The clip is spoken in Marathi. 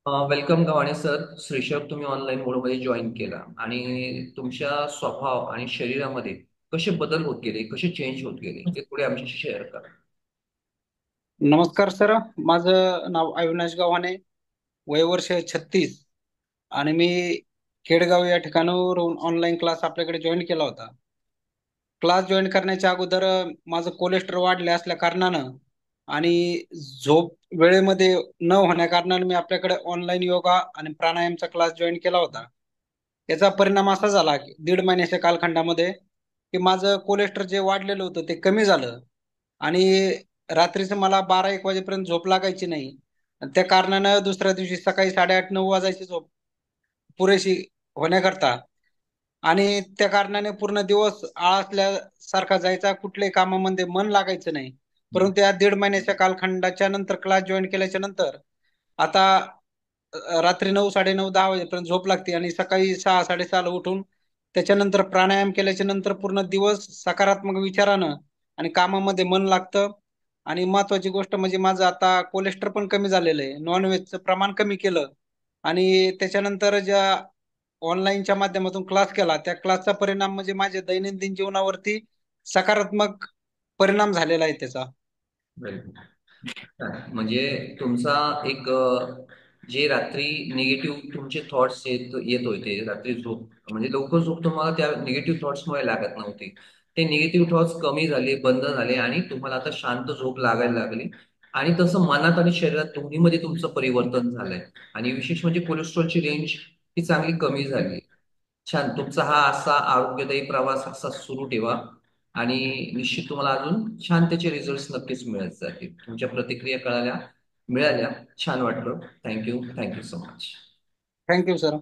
Welcome Gavhane sir. श्रीषभ, तुम्ही ऑनलाईन मोडमध्ये जॉईन केला आणि तुमच्या स्वभाव आणि शरीरामध्ये कसे बदल होत गेले, कसे चेंज होत गेले ते थोडे आमच्याशी शेअर करा. नमस्कार सर. माझं नाव अविनाश गव्हाणे. वय वर्ष 36. आणि मी खेडगाव या ठिकाणावरून ऑनलाईन क्लास आपल्याकडे जॉईन केला होता. क्लास जॉईन करण्याच्या अगोदर माझं कोलेस्ट्रॉल वाढले असल्या कारणानं आणि झोप वेळेमध्ये न होण्या कारणानं मी आपल्याकडे ऑनलाईन योगा आणि प्राणायामचा क्लास जॉईन केला होता. याचा परिणाम असा झाला की 1.5 महिन्याच्या कालखंडामध्ये की माझं कोलेस्ट्रॉल जे वाढलेलं होतं ते कमी झालं. आणि रात्रीचं मला 12-1 वाजेपर्यंत झोप लागायची नाही. आणि त्या कारणानं दुसऱ्या दिवशी सकाळी 8:30-9 वाजायची झोप पुरेशी होण्याकरता. आणि त्या कारणाने पूर्ण दिवस आळसल्यासारखा जायचा, कुठल्याही कामामध्ये मन लागायचं नाही. परंतु या 1.5 महिन्याच्या कालखंडाच्या नंतर क्लास जॉईन केल्याच्या नंतर आता रात्री 9, 9:30, 10 वाजेपर्यंत झोप लागते आणि सकाळी 6, 6:30 उठून त्याच्यानंतर प्राणायाम केल्याच्या नंतर पूर्ण दिवस सकारात्मक विचारानं आणि कामामध्ये मन लागतं. आणि महत्वाची गोष्ट म्हणजे माझं आता कोलेस्ट्रॉल पण कमी झालेलं आहे, नॉनव्हेजचं प्रमाण कमी केलं. आणि त्याच्यानंतर ज्या ऑनलाईनच्या माध्यमातून क्लास केला त्या क्लासचा परिणाम म्हणजे माझ्या दैनंदिन जीवनावरती सकारात्मक परिणाम झालेला आहे त्याचा. म्हणजे तुमचा एक जे रात्री निगेटिव्ह तुमचे थॉट्स येत येत होते, रात्री झोप म्हणजे लवकर झोप तुम्हाला त्या निगेटिव्ह थॉट्समुळे लागत नव्हती. ते निगेटिव्ह थॉट्स कमी झाले, बंद झाले आणि तुम्हाला आता शांत झोप लागायला लागली. आणि तसं मनात आणि शरीरात दोन्हीमध्ये तुमचं परिवर्तन झालंय. आणि विशेष म्हणजे कोलेस्ट्रॉलची रेंज ही चांगली कमी झाली. छान. तुमचा हा असा आरोग्यदायी प्रवास असा सुरू ठेवा आणि निश्चित तुम्हाला अजून छान त्याचे रिझल्ट नक्कीच मिळत जातील. तुमच्या प्रतिक्रिया मिळाल्या. छान वाटलं. Thank you so much. Thank you sir.